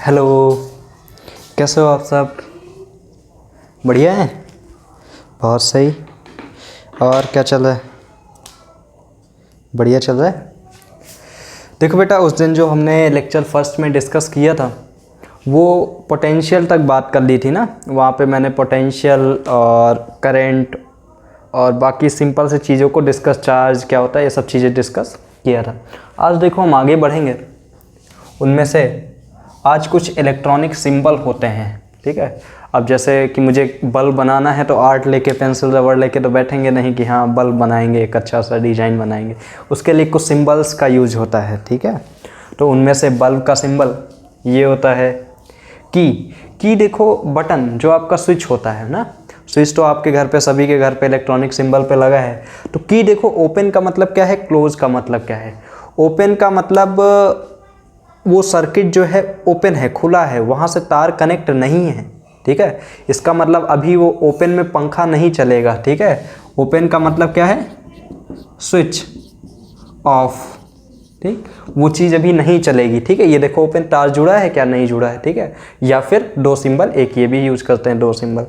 Hello, कैसे हो आप सब? बढ़िया है, बहुत सही। और क्या चल रहा है? बढ़िया चल रहा है। देखो बेटा, उस दिन जो हमने लेक्चर फर्स्ट में डिस्कस किया था वो पोटेंशियल तक बात कर ली थी ना। वहाँ पे मैंने पोटेंशियल और करंट और बाकी सिंपल से चीज़ों को डिस्कस, चार्ज क्या होता है, ये सब चीज़ें डिस्कस किया था। आज देखो हम आगे बढ़ेंगे। उनमें से आज कुछ इलेक्ट्रॉनिक सिंबल होते हैं, ठीक है। अब जैसे कि मुझे बल्ब बनाना है तो आर्ट लेके, पेंसिल रबड़ लेके तो बैठेंगे नहीं कि हाँ बल्ब बनाएंगे, एक अच्छा सा डिज़ाइन बनाएंगे। उसके लिए कुछ सिंबल्स का यूज होता है, ठीक है। तो उनमें से बल्ब का सिंबल ये होता है की देखो, बटन जो आपका स्विच होता है ना, स्विच तो आपके घर पे, सभी के घर पे इलेक्ट्रॉनिक सिंबल पे लगा है। तो की देखो, ओपन का मतलब क्या है, क्लोज का मतलब क्या है। ओपन का मतलब वो सर्किट जो है ओपन है, खुला है, वहाँ से तार कनेक्ट नहीं है, ठीक है। इसका मतलब अभी वो ओपन में पंखा नहीं चलेगा, ठीक है। ओपन का मतलब क्या है, स्विच ऑफ, ठीक, वो चीज़ अभी नहीं चलेगी, ठीक है। ये देखो ओपन, तार जुड़ा है क्या, नहीं जुड़ा है, ठीक है। या फिर दो सिंबल, एक ये भी यूज करते हैं, दो सिंबल।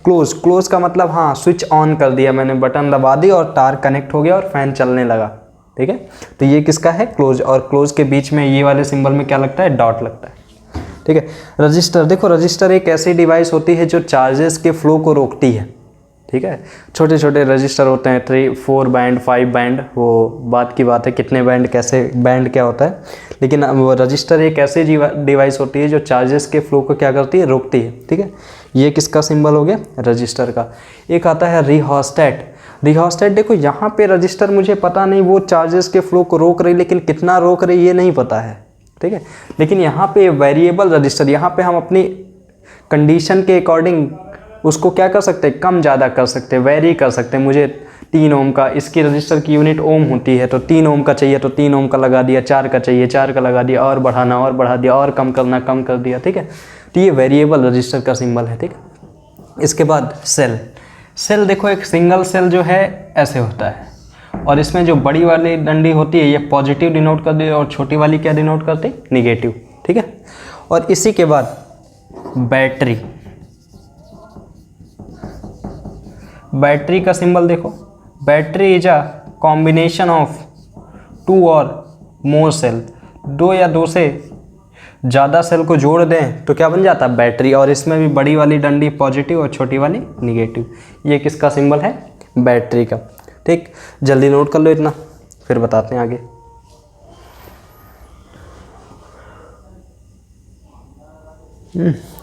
क्लोज, क्लोज का मतलब हाँ स्विच ऑन कर दिया मैंने, बटन दबा दी और तार कनेक्ट हो गया और फैन चलने लगा, ठीक है। तो ये किसका है, क्लोज। और क्लोज के बीच में ये वाले सिंबल में क्या लगता है, डॉट लगता है, ठीक है। रजिस्टर, देखो रजिस्टर एक ऐसी डिवाइस होती है जो चार्जेस के फ्लो को रोकती है, ठीक है। छोटे छोटे रजिस्टर होते हैं, 3, 4 बैंड, 5 बैंड, वो बात की बात है कितने बैंड, कैसे बैंड क्या होता है। लेकिन वो रजिस्टर एक ऐसी डिवाइस होती है जो चार्जेस के फ्लो को क्या करती है, रोकती है, ठीक है। ये किसका सिंबल हो गया, रजिस्टर का। एक आता है रिहोस्टेट। रिहोस्टेट देखो, यहाँ पे रजिस्टर मुझे पता नहीं वो चार्जेस के फ्लो को रोक रही, लेकिन कितना रोक रही ये नहीं पता है, ठीक है। लेकिन यहाँ पे वेरिएबल रजिस्टर, यहाँ पे हम अपनी कंडीशन के अकॉर्डिंग उसको क्या कर सकते हैं, कम ज़्यादा कर सकते हैं, वेरी कर सकते हैं। मुझे 3 ओम का, इसकी रजिस्टर की यूनिट ओम होती है, तो 3 ओम का चाहिए तो 3 ओम का लगा दिया, 4 का चाहिए 4 का लगा दिया, और बढ़ाना और बढ़ा दिया, और कम करना कम कर दिया, ठीक है। तो ये वेरिएबल रजिस्टर का सिंबल है, ठीक है। इसके बाद सेल। सेल देखो, एक सिंगल सेल जो है ऐसे होता है, और इसमें जो बड़ी वाली डंडी होती है ये पॉजिटिव डिनोट करती है और छोटी वाली क्या डिनोट करती है, निगेटिव, ठीक है। और इसी के बाद बैटरी। बैटरी का सिंबल देखो, battery is a combination of 2 और मोर सेल। 2 या 2 से ज़्यादा सेल को जोड़ दें तो क्या बन जाता है, बैटरी। और इसमें भी बड़ी वाली डंडी पॉजिटिव और छोटी वाली निगेटिव। ये किसका सिंबल है, बैटरी का, ठीक। जल्दी नोट कर लो इतना, फिर बताते हैं आगे।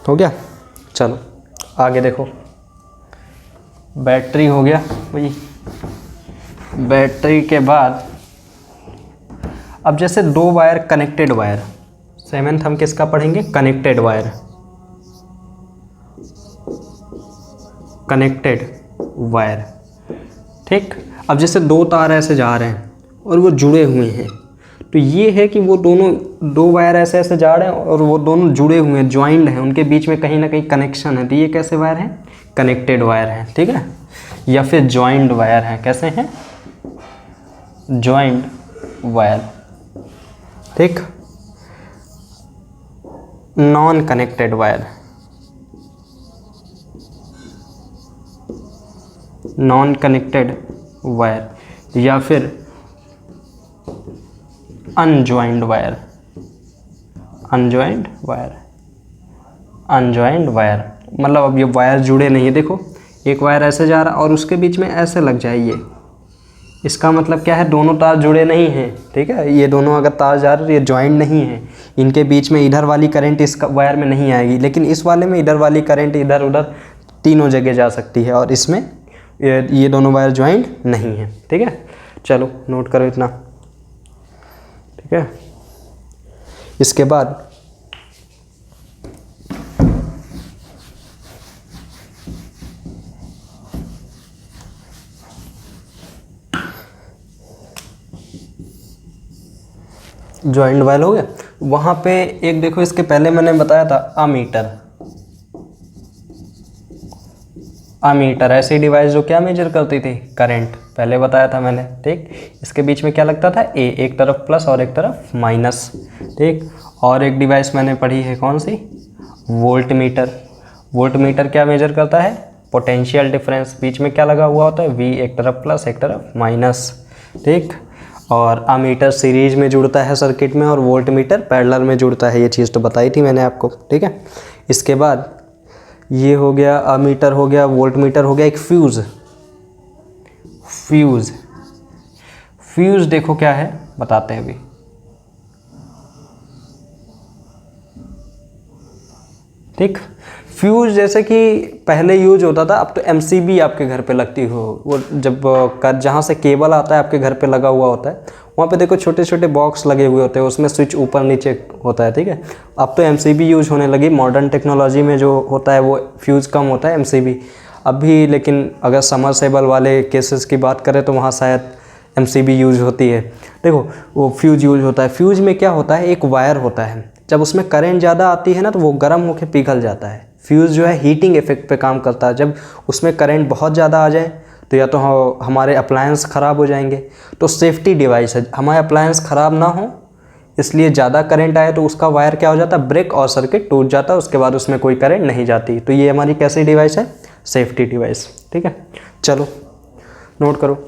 हो गया, चलो आगे देखो। बैटरी हो गया भाई। बैटरी के बाद अब जैसे 2 वायर, कनेक्टेड वायर, 7th हम किसका पढ़ेंगे, कनेक्टेड वायर। कनेक्टेड वायर, ठीक। अब जैसे 2 तार ऐसे जा रहे हैं और वो जुड़े हुए हैं, तो ये है कि वो दोनों 2 वायर ऐसे ऐसे जा रहे हैं और वो दोनों जुड़े हुए हैं, ज्वाइंड हैं, उनके बीच में कहीं ना कहीं कनेक्शन है। तो ये कैसे वायर हैं, कनेक्टेड वायर हैं, ठीक है। या फिर ज्वाइंट वायर हैं, कैसे हैं, ज्वाइंट वायर, ठीक। Non connected wire, non connected wire, या फिर अनज्वाइंट वायर, अनज्वाइंट वायर, अनज्वाइंट वायर मतलब अब ये वायर जुड़े नहीं है। देखो एक वायर ऐसे जा रहा और उसके बीच में ऐसे लग जाए, ये इसका मतलब क्या है, दोनों तार जुड़े नहीं हैं, ठीक है। ये दोनों अगर तार जा रहे हैं, ये ज्वाइंट नहीं है, इनके बीच में इधर वाली करंट इस वायर में नहीं आएगी, लेकिन इस वाले में इधर वाली करंट इधर उधर तीनों जगह जा सकती है, और इसमें ये दोनों वायर ज्वाइंट नहीं है, ठीक है। चलो नोट करो इतना, ठीक है। इसके बाद ज्वाइंट वायर हो गया। वहाँ पे एक देखो, इसके पहले मैंने बताया था अमीटर। अमीटर ऐसी डिवाइस जो क्या मेजर करती थी, करंट, पहले बताया था मैंने, ठीक। इसके बीच में क्या लगता था, ए, एक तरफ प्लस और एक तरफ माइनस, ठीक। और एक डिवाइस मैंने पढ़ी है, कौन सी? Volt meter. वोल्ट मीटर क्या मेजर करता है? Potential difference. बीच में क्या लगा हुआ होता है? V एक तरफ प्लस एक तरफ माइनस, ठीक। और अमीटर सीरीज में जुड़ता है सर्किट में, और वोल्ट मीटर पैरेलल में जुड़ता है। ये चीज़ तो बताई थी मैंने आपको, ठीक है। इसके बाद ये हो गया अमीटर, हो गया वोल्ट मीटर, हो गया एक फ्यूज़। फ्यूज़, फ्यूज़ देखो क्या है, बताते हैं अभी। ठीक, फ्यूज़ जैसे कि पहले यूज होता था, अब तो एमसीबी आपके घर पे लगती हो। वो जब जहाँ से केबल आता है आपके घर पे लगा हुआ होता है, वहाँ पे देखो छोटे छोटे बॉक्स लगे हुए होते हैं, उसमें स्विच ऊपर नीचे होता है, ठीक है। अब तो एमसीबी यूज होने लगी। मॉडर्न टेक्नोलॉजी में जो होता है वो फ्यूज़ कम होता है, एमसीबी अभी। लेकिन अगर समरसेबल वाले केसेस की बात करें तो वहाँ शायद एमसीबी यूज होती है। देखो वो फ्यूज़ यूज होता है। फ्यूज़ में क्या होता है, एक वायर होता है, जब उसमें करंट ज़्यादा आती है ना तो वो गर्म होकर पिघल जाता है। फ्यूज़ जो है हीटिंग इफेक्ट पे काम करता है। जब उसमें करंट बहुत ज़्यादा आ जाए तो या तो हमारे अप्लायंस ख़राब हो जाएंगे। तो सेफ्टी डिवाइस है, हमारे अप्लायंस ख़राब ना हो इसलिए ज़्यादा करंट आए तो उसका वायर क्या हो जाता है, ब्रेक और सर्किट टूट जाता है, उसके बाद उसमें कोई करंट नहीं जाती। तो ये हमारी कैसी डिवाइस है, सेफ्टी डिवाइस, ठीक है। चलो नोट करो।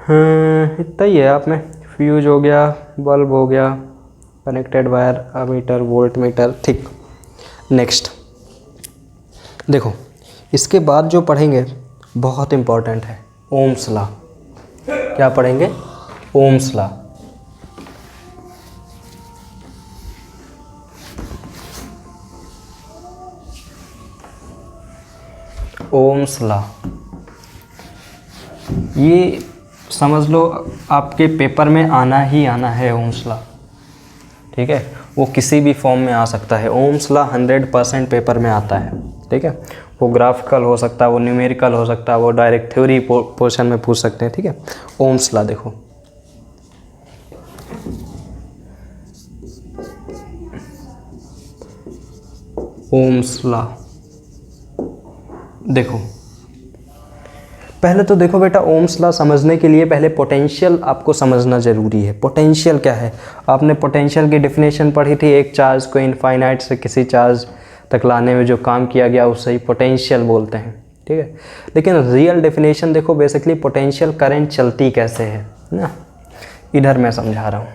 इतना ही है आप में। फ्यूज हो गया, बल्ब हो गया, connected wire, ammeter, volt meter, ठीक। नेक्स्ट देखो, इसके बाद जो पढ़ेंगे बहुत इम्पॉर्टेंट है, ओम्स लॉ। क्या पढ़ेंगे? Ohm's law. ओम्स लॉ ये समझ लो आपके पेपर में आना ही आना है ओम्स लॉ, ठीक है। वो किसी भी फॉर्म में आ सकता है। ओम्स लॉ 100% पेपर में आता है, ठीक है। वो ग्राफिकल हो सकता है, वो न्यूमेरिकल हो सकता है, वो डायरेक्ट थ्योरी पोर्शन में पूछ सकते हैं, ठीक है। ओम्स लॉ देखो, ओम्स लॉ देखो, पहले तो देखो बेटा, ओम्स लॉ समझने के लिए पहले पोटेंशियल आपको समझना ज़रूरी है। पोटेंशियल क्या है? आपने पोटेंशियल की डेफिनेशन पढ़ी थी, एक चार्ज को इनफाइनाइट से किसी चार्ज तक लाने में जो काम किया गया उससे ही पोटेंशियल बोलते हैं, ठीक है। लेकिन रियल डेफिनेशन देखो, बेसिकली पोटेंशियल करंट चलती कैसे है ना, इधर मैं समझा रहा हूँ।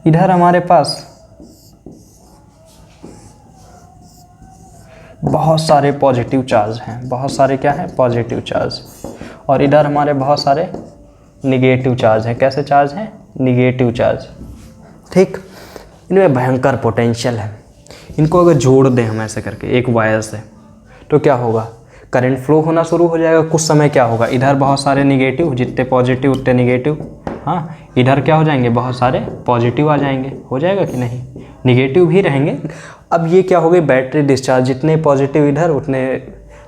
इधर हमारे पास बहुत सारे पॉजिटिव चार्ज हैं, बहुत सारे क्या हैं, पॉजिटिव चार्ज। और इधर हमारे बहुत सारे निगेटिव चार्ज हैं। कैसे चार्ज हैं? निगेटिव चार्ज, ठीक। इनमें भयंकर पोटेंशियल है। इनको अगर जोड़ दें हम ऐसे करके एक वायर से तो क्या होगा, करंट फ्लो होना शुरू हो जाएगा। कुछ समय क्या होगा, इधर बहुत सारे निगेटिव, जितने पॉजिटिव उतने निगेटिव, हाँ, इधर क्या हो जाएंगे, बहुत सारे पॉजिटिव आ जाएंगे। हो जाएगा कि नहीं, निगेटिव भी रहेंगे। अब ये क्या हो गई, बैटरी डिस्चार्ज। जितने पॉजिटिव इधर उतने,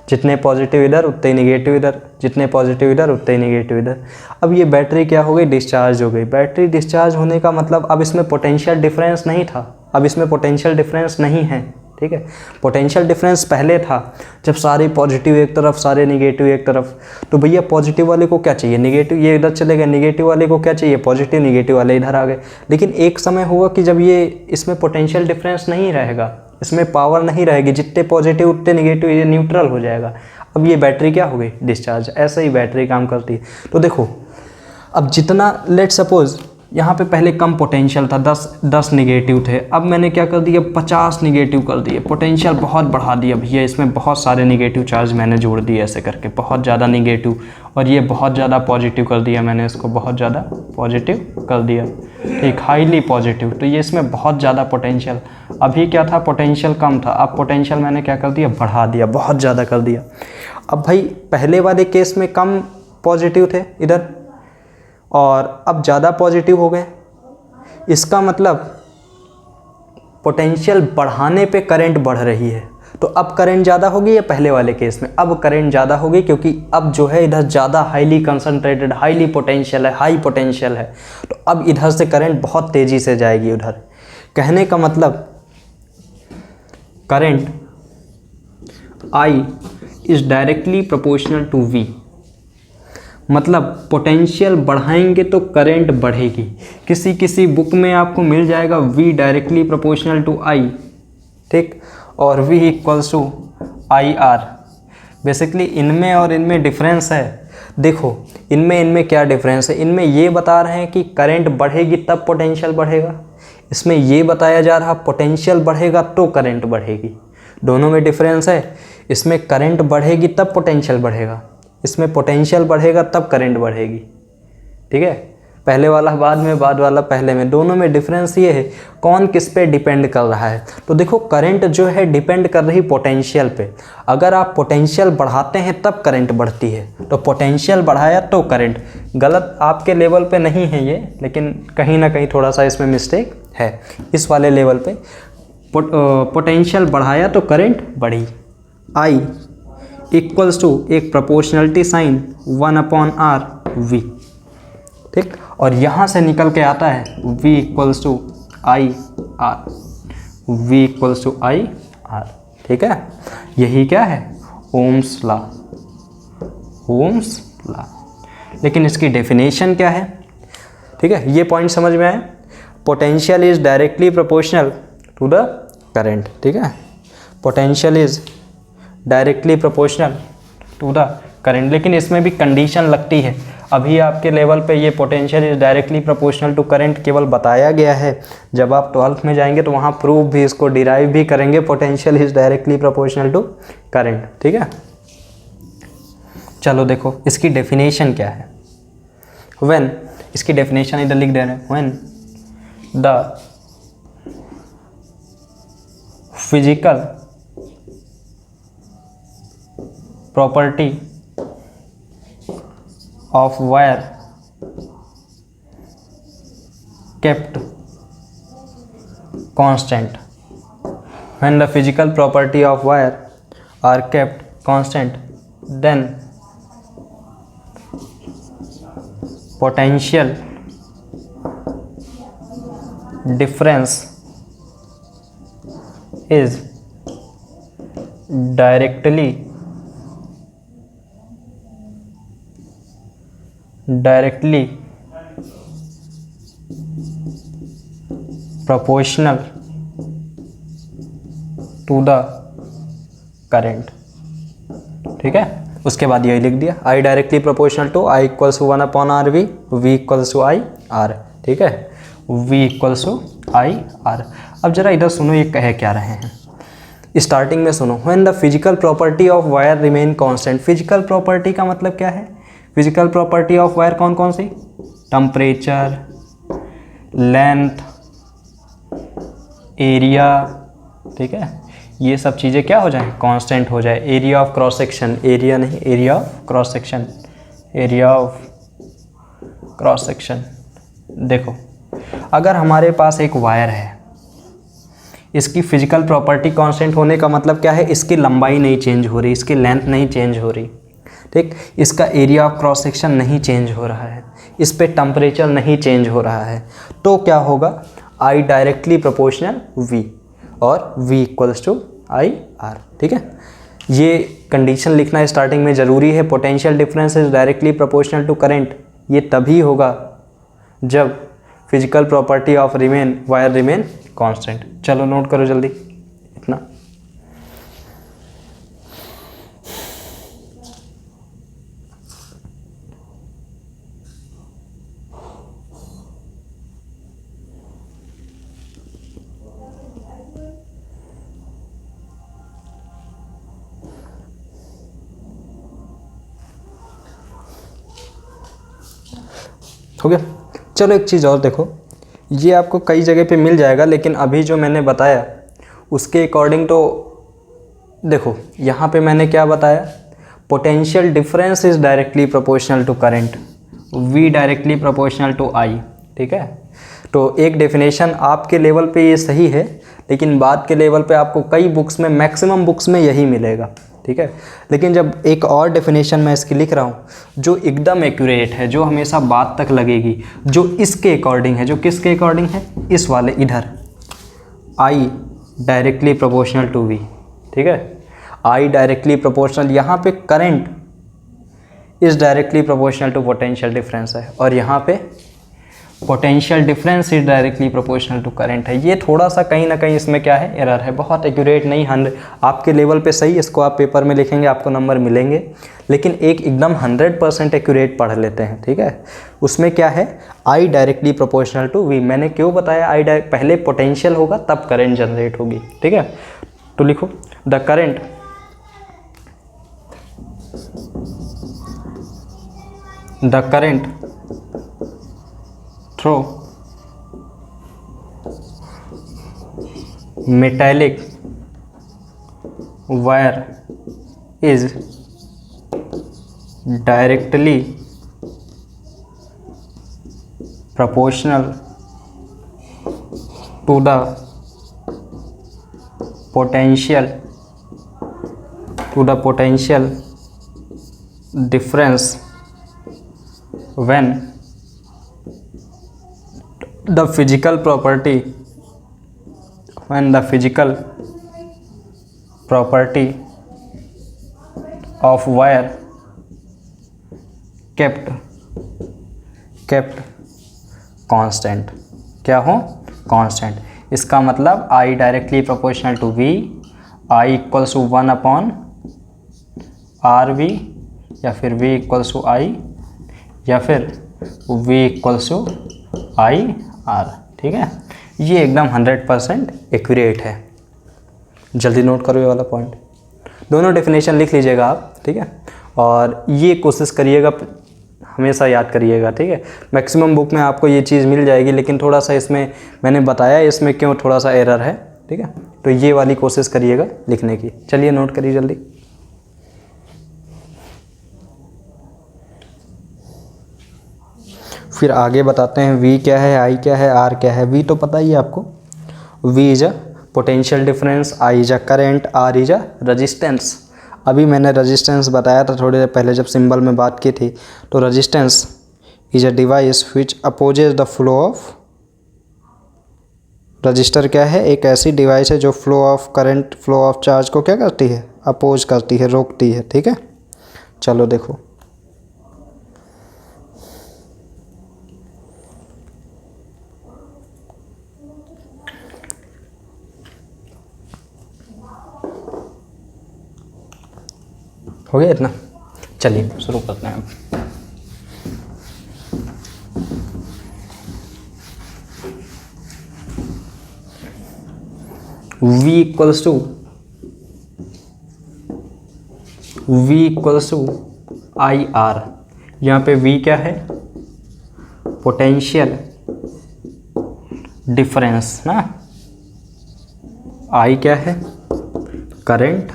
जितने पॉजिटिव इधर उतने ही निगेटिव इधर, जितने पॉजिटिव इधर उतने ही निगेटिव इधर। अब ये बैटरी क्या हो गई, डिस्चार्ज हो गई। बैटरी डिस्चार्ज होने का मतलब अब इसमें पोटेंशियल डिफरेंस नहीं था, अब इसमें पोटेंशियल डिफरेंस नहीं है, ठीक है। पोटेंशियल डिफरेंस पहले था जब सारे पॉजिटिव एक तरफ, सारे निगेटिव एक तरफ। तो भैया पॉजिटिव वाले को क्या चाहिए, निगेटिव, ये इधर चले गए। निगेटिव वाले को क्या चाहिए, पॉजिटिव। निगेटिव वाले इधर आ गए। लेकिन एक समय होगा कि जब ये इसमें पोटेंशियल डिफरेंस नहीं रहेगा, इसमें पावर नहीं रहेगी, जितने पॉजिटिव उतने निगेटिव, ये न्यूट्रल हो जाएगा। अब ये बैटरी क्या हो गई, डिस्चार्ज। ऐसे ही बैटरी काम करती है। तो देखो, अब जितना, लेट सपोज यहाँ पे पहले कम पोटेंशियल था, 10 निगेटिव थे, अब मैंने क्या कर दिया, 50 निगेटिव कर दिए। पोटेंशियल बहुत बढ़ा दिया भैया, इसमें बहुत सारे निगेटिव चार्ज मैंने जोड़ दिए ऐसे करके, बहुत ज़्यादा निगेटिव। और ये बहुत ज़्यादा पॉजिटिव कर दिया मैंने, इसको बहुत ज़्यादा पॉजिटिव कर दिया, ठीक, हाईली पॉजिटिव। तो ये इसमें बहुत ज़्यादा पोटेंशियल। अभी क्या था, पोटेंशियल कम था, अब पोटेंशियल मैंने क्या कर दिया, बढ़ा दिया, बहुत ज़्यादा कर दिया। अब भाई पहले वाले केस में कम पॉजिटिव थे इधर, और अब ज़्यादा पॉजिटिव हो गए। इसका मतलब पोटेंशियल बढ़ाने पे करंट बढ़ रही है। तो अब करंट ज़्यादा होगी या पहले वाले केस में, अब करंट ज़्यादा होगी, क्योंकि अब जो है इधर ज़्यादा हाईली कंसंट्रेटेड, हाईली पोटेंशियल है, हाई पोटेंशियल है। तो अब इधर से करंट बहुत तेज़ी से जाएगी उधर। कहने का मतलब current I is directly proportional to V। मतलब पोटेंशियल बढ़ाएंगे तो करंट बढ़ेगी। किसी किसी बुक में आपको मिल जाएगा V directly proportional to I, ठीक, और V equals to IR। Basically इनमें और इनमें डिफरेंस है। देखो इनमें क्या डिफरेंस है, इनमें ये बता रहे हैं कि करंट बढ़ेगी तब पोटेंशियल बढ़ेगा, इसमें ये बताया जा रहा पोटेंशियल बढ़ेगा तो करंट बढ़ेगी। दोनों में डिफरेंस है। इसमें करंट बढ़ेगी तब पोटेंशियल बढ़ेगा, इसमें पोटेंशियल बढ़ेगा तब करंट बढ़ेगी। ठीक है, पहले वाला बाद में, बाद वाला पहले में, दोनों में डिफरेंस ये है कौन किस पे डिपेंड कर रहा है। तो देखो करंट जो है डिपेंड कर रही पोटेंशियल पे। अगर आप पोटेंशियल बढ़ाते हैं तब करंट बढ़ती है, तो पोटेंशियल बढ़ाया तो करंट। गलत आपके लेवल पे नहीं है ये, लेकिन कहीं ना कहीं थोड़ा सा इसमें मिस्टेक है। इस वाले लेवल पे पोटेंशियल बढ़ाया तो करंट बढ़ी। I इक्वल्स टू एक प्रोपोर्शनलिटी साइन 1/R V, ठीक, और यहाँ से निकल के आता है V equals to IR, V equals to IR। ठीक है, यही क्या है, ओम्स लॉ, ओम्स लॉ। लेकिन इसकी डेफिनेशन क्या है, ठीक है, ये पॉइंट समझ में आया। Potential is directly proportional to the current, ठीक है, potential is directly proportional to the current. लेकिन इसमें भी कंडीशन लगती है। अभी आपके लेवल पे ये potential is directly proportional to current केवल बताया गया है। जब आप 12th में जाएंगे तो वहाँ प्रूफ भी, इसको डिराइव भी करेंगे, potential is directly proportional to current. ठीक है, चलो देखो इसकी डेफिनेशन क्या है। व्हेन, इसकी डेफिनेशन इधर लिख दे रहे हैं, when the physical property of wire kept constant, when the physical property of wire are kept constant, then potential difference is directly proportional to the current। ठीक है, उसके बाद यही लिख दिया, I directly proportional to I equals to 1/RV, V equals to IR। ठीक है, V equals to IR। अब जरा इधर सुनो ये कह क्या रहे हैं, स्टार्टिंग में सुनो। When the physical property of wire remain constant. Physical property का मतलब क्या है, फिजिकल प्रॉपर्टी ऑफ वायर कौन कौन सी, टेम्परेचर, लेंथ, एरिया, ठीक है, ये सब चीज़ें क्या हो जाए, कांस्टेंट हो जाए। Area of cross section, area नहीं, area of cross section, area of cross section. देखो अगर हमारे पास एक वायर है, इसकी फिजिकल प्रॉपर्टी कांस्टेंट होने का मतलब क्या है, इसकी लंबाई नहीं चेंज हो रही, इसकी लेंथ नहीं चेंज हो रही, ठीक, इसका एरिया ऑफ क्रॉस सेक्शन नहीं चेंज हो रहा है, इस पे टेम्परेचर नहीं चेंज हो रहा है, तो क्या होगा, I डायरेक्टली प्रोपोर्शनल V और V इक्वल्स टू IR। ठीक है, ये कंडीशन लिखना स्टार्टिंग में ज़रूरी है। Potential difference is directly proportional to current, ये तभी होगा जब physical property of wire remain constant. चलो नोट करो जल्दी इतना। हो गया, चलो एक चीज़ और देखो, ये आपको कई जगह पे मिल जाएगा, लेकिन अभी जो मैंने बताया उसके अकॉर्डिंग तो देखो यहाँ पे मैंने क्या बताया, potential difference is directly proportional to current, V directly proportional to I। ठीक है, तो एक डेफिनेशन आपके लेवल पे ये सही है, लेकिन बाद के लेवल पे आपको कई बुक्स में, मैक्सिमम बुक्स में यही मिलेगा। ठीक है, लेकिन जब एक और डेफिनेशन मैं इसकी लिख रहा हूँ जो एकदम एक्यूरेट है, जो हमेशा बात तक लगेगी, जो इसके अकॉर्डिंग है, जो किसके अकॉर्डिंग है, इस वाले इधर, I directly proportional to V। ठीक है, I डायरेक्टली प्रोपोर्शनल, यहाँ पे current is directly proportional to potential difference है, और यहाँ पे potential difference is directly proportional to current है। ये थोड़ा सा कहीं ना कहीं इसमें क्या है, एरर है, बहुत एक्यूरेट नहीं। 100 आपके लेवल पे सही, इसको आप पेपर में लिखेंगे आपको नंबर मिलेंगे, लेकिन एक एकदम 100% एक्यूरेट पढ़ लेते हैं, ठीक है। उसमें क्या है, I directly proportional to V. मैंने क्यों बताया आई पहले पोटेंशियल होगा तब करंट जनरेट होगी, ठीक है। तो लिखो the current through metallic wire is directly proportional to the potential difference when the physical property of wire kept constant। क्या हो, कांस्टेंट। इसका मतलब I directly proportional to V, I equals to 1/RV, या फिर V इक्वल्स टू I, या फिर V equals to IR, ठीक है। ये एकदम 100% एक्यूरेट है। जल्दी नोट करो ये वाला पॉइंट, दोनों डेफिनेशन लिख लीजिएगा आप, ठीक है। और ये कोशिश करिएगा, हमेशा याद करिएगा, ठीक है। मैक्सिमम बुक में आपको ये चीज़ मिल जाएगी, लेकिन थोड़ा सा इसमें मैंने बताया इसमें क्यों थोड़ा सा एरर है, ठीक है। तो ये वाली कोशिश करिएगा लिखने की। चलिए नोट करिए जल्दी। फिर आगे बताते हैं V क्या है, I क्या है, R क्या है। V तो पता ही है आपको, V is a potential difference, I is a current, R is a resistance. अभी मैंने रजिस्टेंस बताया था थोड़ी देर पहले जब सिंबल में बात की थी। तो resistance is a device which opposes the flow of, register क्या है, एक ऐसी डिवाइस है जो flow of current, flow of charge को क्या करती है, अपोज करती है, रोकती है, ठीक है। चलो देखो, हो गया इतना। चलिए शुरू करते हैं अब। V equals to IR। यहाँ पे V क्या है, पोटेंशियल डिफरेंस ना, I क्या है, करंट,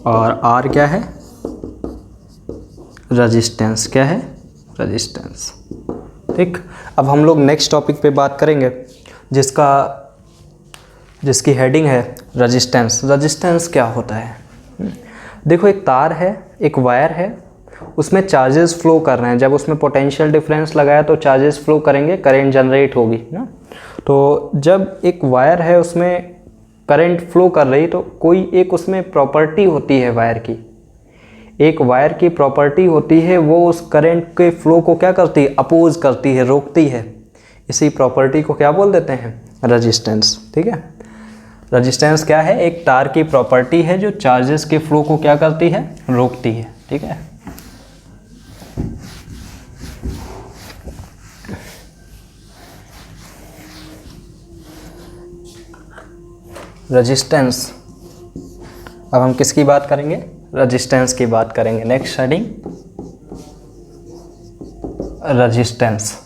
और R क्या है, रजिस्टेंस। क्या है, रजिस्टेंस, ठीक। अब हम लोग नेक्स्ट टॉपिक पे बात करेंगे जिसकी हेडिंग है रजिस्टेंस। रजिस्टेंस क्या होता है, देखो एक तार है, एक वायर है, उसमें चार्जेस फ्लो कर रहे हैं। जब उसमें पोटेंशियल डिफरेंस लगाया तो चार्जेस फ्लो करेंगे, करंट जनरेट होगी ना। तो जब एक वायर है उसमें करंट फ्लो कर रही, तो कोई एक उसमें प्रॉपर्टी होती है वायर की, एक वायर की प्रॉपर्टी होती है, वो उस करंट के फ्लो को क्या करती है, अपोज करती है, रोकती है। इसी प्रॉपर्टी को क्या बोल देते हैं, रजिस्टेंस, ठीक है। रजिस्टेंस क्या है, एक तार की प्रॉपर्टी है जो चार्जेस के फ्लो को क्या करती है, रोकती है, ठीक है। रजिस्टेंस, अब हम किसकी बात करेंगे, रजिस्टेंस की बात करेंगे। नेक्स्ट हेडिंग रजिस्टेंस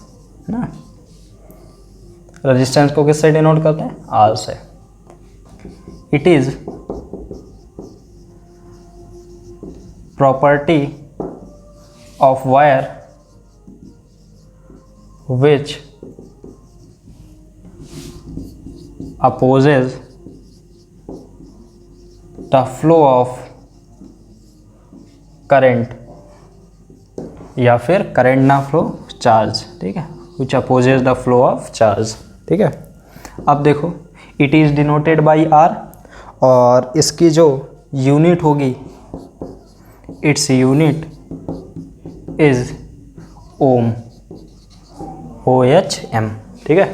ना। रजिस्टेंस को किससे डिनोट करते हैं, R से। It is property of wire which opposes the flow of current, या फिर करंट ना फ्लो, चार्ज, ठीक है, which opposes the flow of charge, ठीक है। अब देखो it is denoted by R, और इसकी जो यूनिट होगी, it's unit is ohm, OHM, ठीक है।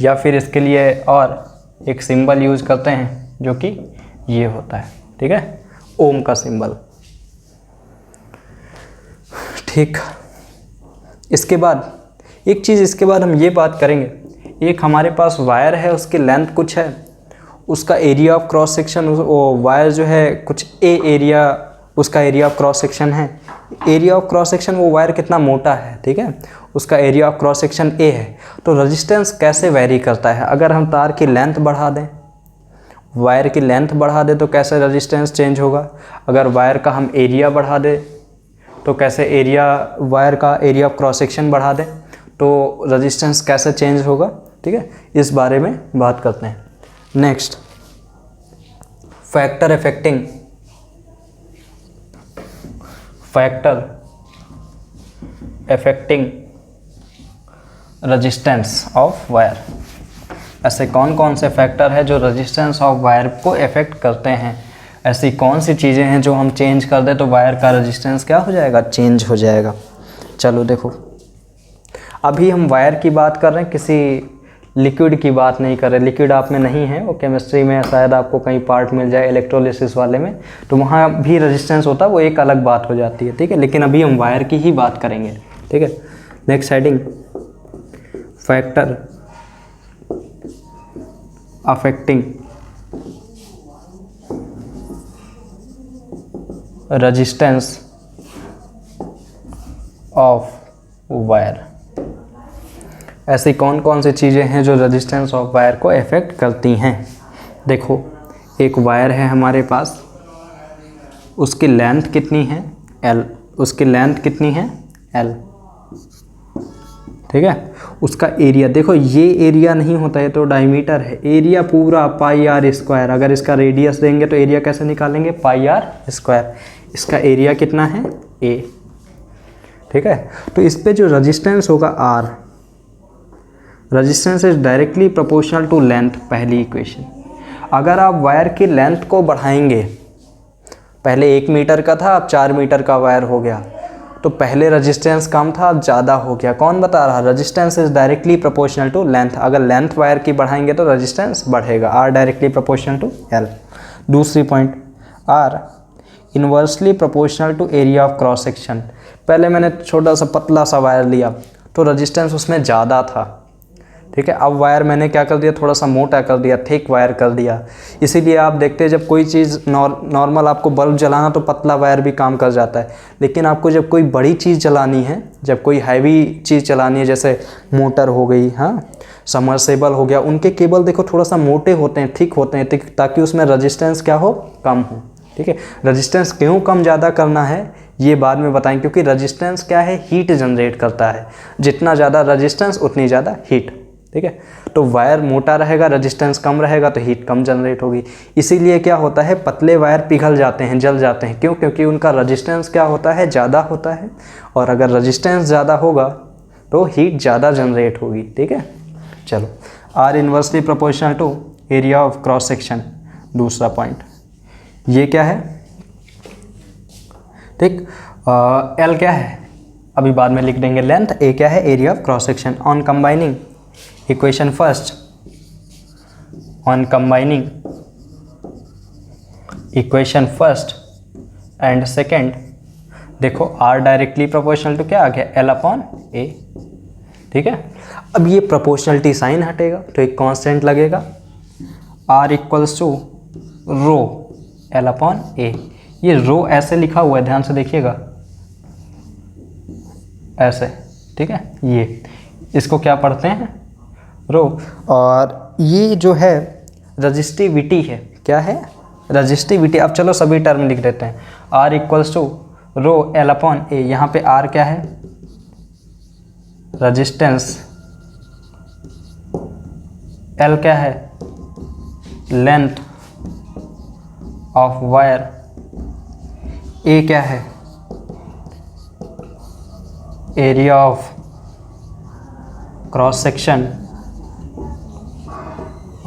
या फिर इसके लिए और एक सिंबल यूज करते हैं जो कि ये होता है, ठीक है, ओम का सिंबल। ठीक, इसके बाद एक चीज़, इसके बाद हम ये बात करेंगे, एक हमारे पास वायर है, उसकी लेंथ कुछ है, उसका एरिया ऑफ क्रॉस सेक्शन, वो वायर जो है कुछ ए एरिया, उसका एरिया ऑफ क्रॉस सेक्शन है, एरिया ऑफ क्रॉस सेक्शन, वो वायर कितना मोटा है, ठीक है, उसका area of cross section A है। तो रेजिस्टेंस कैसे वेरी करता है, अगर हम तार की लेंथ बढ़ा दें, वायर की लेंथ बढ़ा दें तो कैसे रेजिस्टेंस चेंज होगा, अगर वायर का हम एरिया बढ़ा दें तो कैसे एरिया, वायर का एरिया ऑफ क्रॉस सेक्शन बढ़ा दें तो रेजिस्टेंस कैसे चेंज होगा, ठीक है, इस बारे में बात करते हैं। Next, factor affecting resistance of wire. ऐसे कौन कौन से फैक्टर है जो रेजिस्टेंस ऑफ वायर को अफेक्ट करते हैं, ऐसी कौन सी चीज़ें हैं जो हम चेंज कर दें तो वायर का रेजिस्टेंस क्या हो जाएगा, चेंज हो जाएगा। चलो देखो, अभी हम वायर की बात कर रहे हैं, किसी लिक्विड की बात नहीं कर रहे। लिक्विड आप में नहीं है, वो केमिस्ट्री में शायद आपको कहीं पार्ट मिल जाए, इलेक्ट्रोलिसिस वाले में, तो वहाँ भी रेजिस्टेंस होता है, वो एक अलग बात हो जाती है, ठीक है। लेकिन अभी हम वायर की ही बात करेंगे, ठीक है। Next heading, factor affecting resistance of wire. ऐसी कौन कौन सी चीज़ें हैं जो रेजिस्टेंस ऑफ वायर को अफेक्ट करती हैं। देखो, एक वायर है हमारे पास, उसकी लेंथ कितनी है, L, उसकी लेंथ कितनी है, L, ठीक है। उसका एरिया, देखो ये एरिया नहीं होता है तो डायमीटर है, एरिया पूरा पाई आर स्क्वायर। अगर इसका रेडियस देंगे तो एरिया कैसे निकालेंगे, पाई आर स्क्वायर। इसका एरिया कितना है, A, ठीक है। तो इस पे जो रेजिस्टेंस होगा R, resistance is directly proportional to length, पहली इक्वेशन। अगर आप वायर की लेंथ को बढ़ाएंगे, पहले 1 मीटर का था, अब 4 मीटर का वायर हो गया, तो पहले रेजिस्टेंस कम था, अब ज़्यादा हो गया। कौन बता रहा, resistance is directly proportional to length. अगर लेंथ वायर की बढ़ाएंगे तो रेजिस्टेंस बढ़ेगा, R directly proportional to L। दूसरी point, R inversely proportional to area of cross section. पहले मैंने छोटा सा पतला सा वायर लिया तो रेजिस्टेंस उसमें ज़्यादा था, ठीक है। अब वायर मैंने क्या कर दिया, थोड़ा सा मोटा कर दिया, थिक वायर कर दिया। इसीलिए आप देखते हैं जब कोई चीज़ नॉर्मल आपको बल्ब जलाना तो पतला वायर भी काम कर जाता है, लेकिन आपको जब कोई बड़ी चीज़ चलानी है, जब कोई हैवी चीज़ चलानी है, जैसे मोटर हो गई, हाँ, समरसेबल हो गया, उनके केबल देखो थोड़ा सा मोटे होते हैं, थिक होते हैं, ताकि उसमें रजिस्टेंस क्या हो, कम हो, ठीक है। रजिस्टेंस क्यों कम ज़्यादा करना है ये बाद में बताएं, क्योंकि रजिस्टेंस क्या है, हीट जनरेट करता है। जितना ज़्यादा रजिस्टेंस उतनी ज़्यादा हीट, ठीक है। तो वायर मोटा रहेगा, रेजिस्टेंस कम रहेगा तो हीट कम जनरेट होगी। इसीलिए क्या होता है, पतले वायर पिघल जाते हैं, जल जाते हैं। क्यों, क्योंकि उनका रेजिस्टेंस क्या होता है, ज़्यादा होता है, और अगर रेजिस्टेंस ज़्यादा होगा तो हीट ज़्यादा जनरेट होगी, ठीक है। चलो, R inversely proportional to area of cross section, दूसरा पॉइंट। ये क्या है, ठीक, L क्या है अभी बाद में लिख देंगे, लेंथ, A क्या है, area of cross section. On combining equation first, on combining equation first and second, देखो R डायरेक्टली प्रोपोर्शनल टू क्या आ गया, L अपॉन A, ठीक है। अब ये प्रोपोर्शनलिटी साइन हटेगा तो एक कांस्टेंट लगेगा, R equals to rho L upon A। ये रो ऐसे लिखा हुआ है, ध्यान से देखिएगा, ऐसे, ठीक है। ये इसको क्या पढ़ते हैं, रो। और ये जो है रजिस्टिविटी है, क्या है, रजिस्टिविटी। अब चलो सभी टर्म लिख देते हैं, R equals to rho L upon A। यहाँ पे R क्या है, रजिस्टेंस, L क्या है, लेंथ ऑफ वायर, A क्या है, एरिया ऑफ क्रॉस सेक्शन,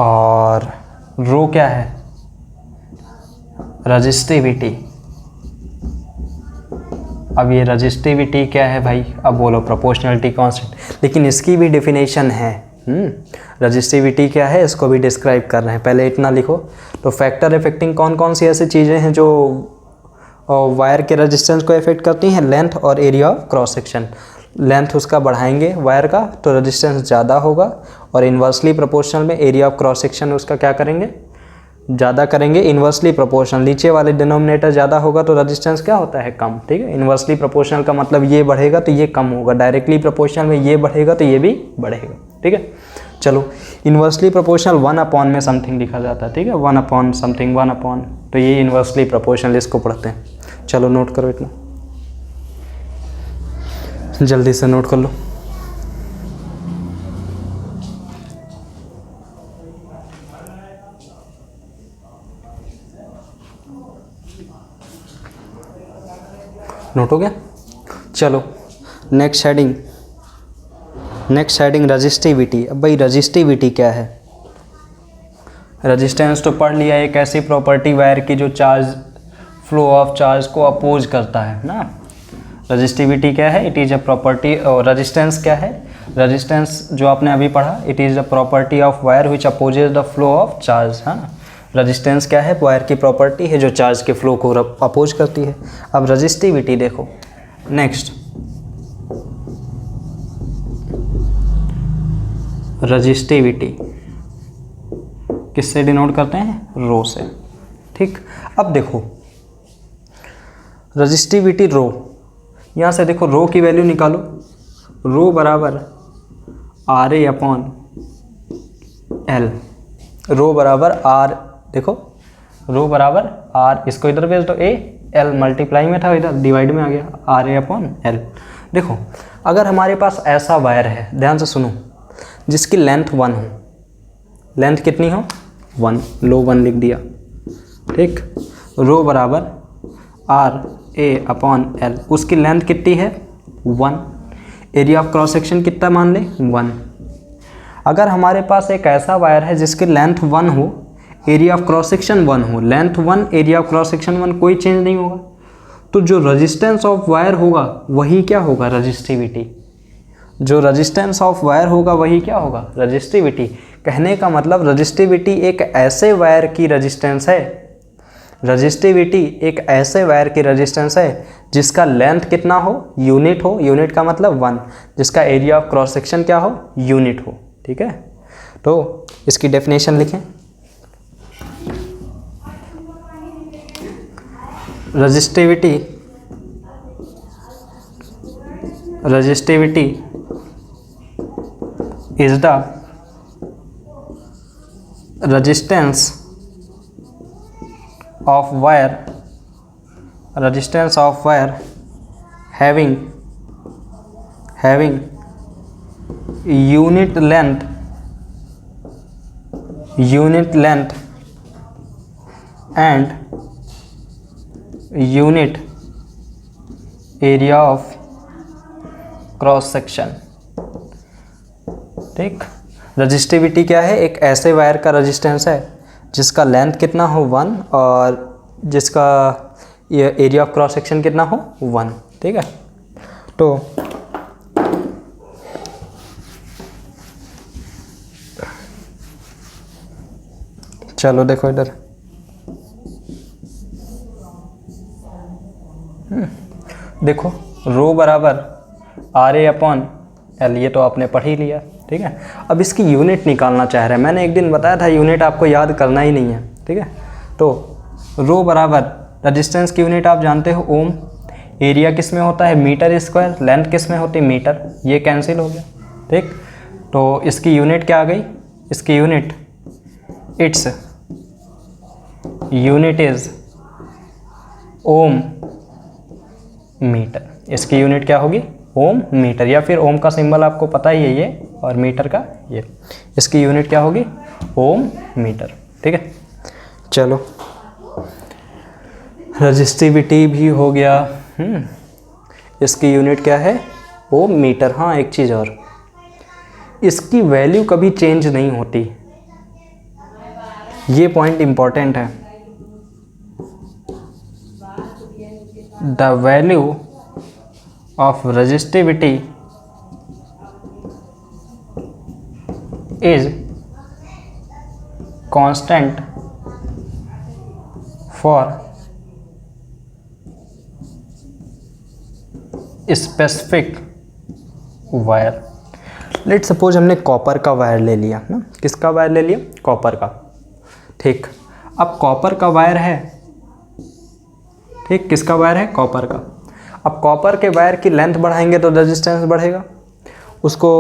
और रो क्या है, रजिस्टिविटी, अब ये रजिस्टिविटी क्या है भाई, अब बोलो प्रोपोर्शनलिटी कांस्टेंट, लेकिन इसकी भी डेफिनेशन है। रजिस्टिविटी क्या है इसको भी डिस्क्राइब कर रहे हैं, पहले इतना लिखो। तो फैक्टर इफेक्टिंग कौन कौन सी ऐसी चीज़ें हैं जो वायर के रेजिस्टेंस को इफेक्ट करती हैं, लेंथ और area of cross section. Length उसका बढ़ाएंगे वायर का तो रेजिस्टेंस ज़्यादा होगा, और इन्वर्सली प्रोपोर्शनल में एरिया ऑफ क्रॉस सेक्शन उसका क्या करेंगे, ज़्यादा करेंगे। इन्वर्सली प्रोपोर्शनल नीचे वाले डिनोमिनेटर ज़्यादा होगा तो रेजिस्टेंस क्या होता है, कम। ठीक है, इन्वर्सली प्रोपोर्शनल का मतलब ये बढ़ेगा तो ये कम होगा, डायरेक्टली प्रोपोर्शनल में ये बढ़ेगा तो ये भी बढ़ेगा। ठीक है, चलो इन्वर्सली प्रोपोर्शनल 1 में समथिंग लिखा जाता है। ठीक है, 1 समथिंग 1 तो ये इन्वर्सली प्रोपोर्शनल इसको पढ़ते हैं। चलो नोट करो, इतना जल्दी से नोट कर लो। नोट हो गया? चलो नेक्स्ट हेडिंग रजिस्टिविटी। अब भाई रजिस्टिविटी क्या है? रेजिस्टेंस तो पढ़ लिया, एक ऐसी प्रॉपर्टी वायर की जो चार्ज फ्लो ऑफ चार्ज को अपोज करता है ना। रजिस्टिविटी क्या है? It is a property. और रेजिस्टेंस क्या है? रेजिस्टेंस जो आपने अभी पढ़ा, it is a property of wire which opposes the flow of charge. हाँ, रेजिस्टेंस क्या है? वायर की प्रॉपर्टी है जो चार्ज के फ्लो को अपोज करती है। अब रजिस्टिविटी देखो, नेक्स्ट रजिस्टिविटी किससे डिनोट करते हैं? रो से। ठीक, अब देखो रजिस्टिविटी रो, यहाँ से देखो रो की वैल्यू निकालो। रो बराबर RA/L। रो बराबर R, देखो रो बराबर R, इसको इधर भेज दो A, L मल्टीप्लाई में था इधर डिवाइड में आ गया, RA/L। देखो अगर हमारे पास ऐसा वायर है, ध्यान से सुनो, जिसकी लेंथ 1 हो, लेंथ कितनी हो? 1, लो 1 लिख दिया। ठीक, रो बराबर RA/L, उसकी लेंथ कितनी है? 1। एरिया ऑफ क्रॉस सेक्शन कितना मान ले? 1। अगर हमारे पास एक ऐसा वायर है जिसकी लेंथ 1 हो, एरिया ऑफ क्रॉस सेक्शन 1 हो, length 1 area of cross section 1, कोई चेंज नहीं होगा, तो जो रेजिस्टेंस ऑफ वायर होगा वही क्या होगा? रजिस्टिविटी। जो रेजिस्टेंस ऑफ वायर होगा वही क्या होगा? रजिस्टिविटी। कहने का मतलब रजिस्टिविटी एक ऐसे वायर की रेजिस्टेंस है, रजिस्टिविटी एक ऐसे वायर की रेजिस्टेंस है जिसका लेंथ कितना हो? यूनिट हो, यूनिट का मतलब 1, जिसका एरिया ऑफ क्रॉस सेक्शन क्या हो? यूनिट हो। ठीक है, तो इसकी डेफिनेशन लिखें। Resistivity is the resistance of wire having unit length and unit area of cross section. ठीक, रजिस्टिविटी क्या है? एक ऐसे वायर का रेजिस्टेंस है जिसका लेंथ कितना हो? 1, और जिसका एरिया ऑफ क्रॉस सेक्शन कितना हो? 1। ठीक है, तो चलो देखो इधर, देखो रो बराबर RA/L, ये तो आपने पढ़ ही लिया। ठीक है, अब इसकी यूनिट निकालना चाह रहे हैं। मैंने एक दिन बताया था यूनिट आपको याद करना ही नहीं है। ठीक है, तो रो बराबर रेजिस्टेंस की यूनिट आप जानते हो ओम, एरिया किस में होता है? मीटर स्क्वायर, लेंथ किस में होती है? मीटर, ये कैंसिल हो गया। ठीक, तो इसकी यूनिट क्या आ गई? इसकी unit, its unit is ohm metre. इसकी यूनिट क्या होगी? ओम मीटर, या फिर ओम का सिंबल आपको पता ही है ये, और मीटर का ये। इसकी यूनिट क्या होगी? ओम मीटर। ठीक है, चलो रजिस्टिविटी भी हो गया। इसकी यूनिट क्या है? ओम मीटर। हाँ, एक चीज़ और, इसकी वैल्यू कभी चेंज नहीं होती, ये पॉइंट इंपॉर्टेंट है। The value of resistivity is constant for specific wire. Let suppose हमने कॉपर का वायर ले लिया ना, किसका वायर ले लिया, कॉपर का। ठीक, अब कॉपर का वायर है, ठीक, किसका वायर है, कॉपर का। अब कॉपर के वायर की लेंथ बढ़ाएंगे तो रेजिस्टेंस बढ़ेगा, उसको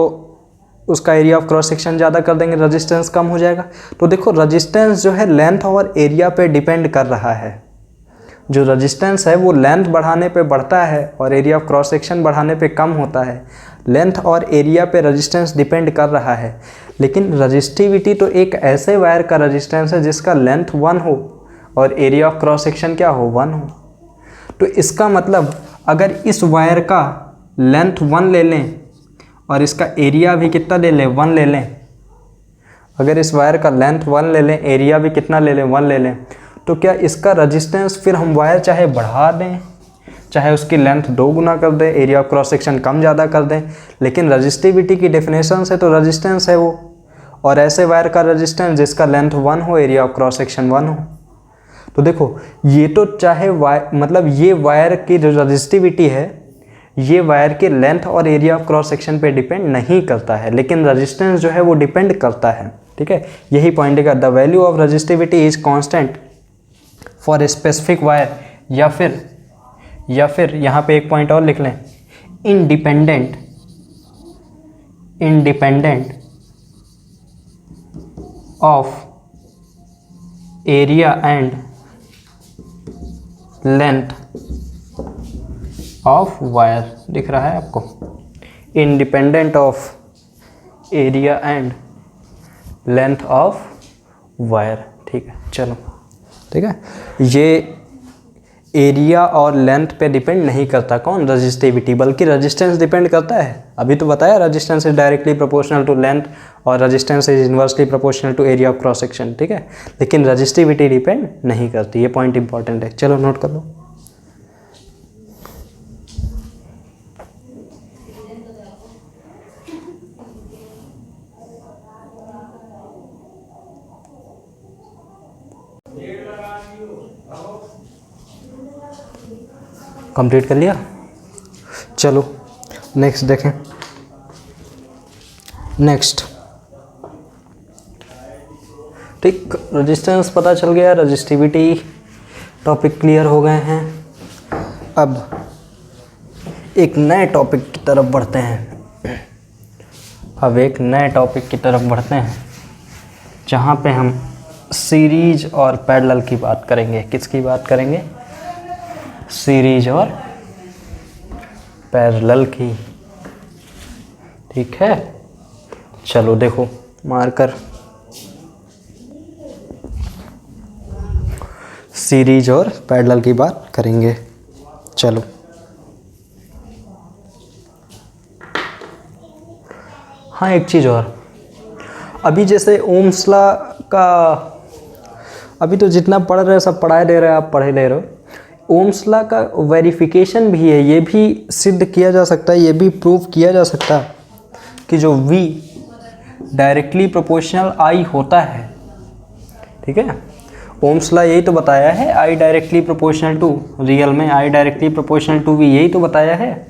उसका एरिया ऑफ क्रॉस सेक्शन ज़्यादा कर देंगे, रेजिस्टेंस कम हो जाएगा। तो देखो रेजिस्टेंस जो है लेंथ और एरिया पे डिपेंड कर रहा है। जो रेजिस्टेंस है वो लेंथ बढ़ाने पे बढ़ता है और एरिया ऑफ क्रॉस सेक्शन बढ़ाने पे कम होता है। लेंथ और एरिया पे रेजिस्टेंस डिपेंड कर रहा है, लेकिन रजिस्टिविटी तो एक ऐसे वायर का रेजिस्टेंस है जिसका लेंथ 1 हो और एरिया ऑफ क्रॉस सेक्शन क्या हो, 1 हो। तो इसका मतलब अगर इस वायर का लेंथ 1 ले लें और इसका एरिया भी कितना ले लें, 1 ले लें, अगर इस वायर का लेंथ 1 ले लें, एरिया भी कितना ले लें, 1 ले लें, तो क्या इसका रेजिस्टेंस फिर हम वायर चाहे बढ़ा दें, चाहे उसकी लेंथ 2 गुना कर दें, एरिया ऑफ क्रॉस सेक्शन कम ज़्यादा कर दें, लेकिन रजिस्टिविटी की डेफिनेशन से तो रेजिस्टेंस है वो, और ऐसे वायर का रेजिस्टेंस जिसका लेंथ 1 हो, एरिया ऑफ क्रॉस सेक्शन 1 हो। तो देखो ये तो चाहे वायर, मतलब ये वायर की जो रजिस्टिविटी है ये वायर के लेंथ और एरिया ऑफ क्रॉस सेक्शन पे डिपेंड नहीं करता है, लेकिन रेजिस्टेंस जो है वो डिपेंड करता है। ठीक है, यही पॉइंट है, the value of resistivity is constant for specific wire, या फिर यहाँ पे एक पॉइंट और लिख लें, independent of area and length of wire. दिख रहा है आपको, independent of area and length of wire. ठीक है, चलो ठीक है, ये एरिया और लेंथ पे डिपेंड नहीं करता कौन, रजिस्टिविटी, बल्कि रेजिस्टेंस डिपेंड करता है। अभी तो बताया resistance is directly proportional to length और resistance is inversely proportional to area of cross section. ठीक है, लेकिन रजिस्टिविटी डिपेंड नहीं करती, ये पॉइंट इंपॉर्टेंट है। चलो नोट कर लो। कंप्लीट कर लिया, चलो नेक्स्ट देखें। नेक्स्ट, ठीक, रेजिस्टेंस पता चल गया, रजिस्टिविटी टॉपिक क्लियर हो गए हैं। अब एक नए टॉपिक की तरफ बढ़ते हैं, जहाँ पे हम सीरीज और पैरेलल की बात करेंगे। किसकी बात करेंगे, सीरीज और पैरेलल की। ठीक है, चलो देखो मार्कर, सीरीज और पैरेलल की बात करेंगे। चलो हाँ, एक चीज़ और, अभी जैसे ओम्स लॉ का अभी तो जितना पढ़ रहे हैं सब पढ़ाए दे रहे हैं, आप पढ़े ले रहे हो। ओम्स लॉ का वेरिफिकेशन भी है, ये भी सिद्ध किया जा सकता है, ये भी प्रूव किया जा सकता है कि जो V डायरेक्टली प्रोपोर्शनल I होता है। ठीक है, ओम्स लॉ यही तो बताया है, I directly proportional to, real में I directly proportional to V, यही तो बताया है।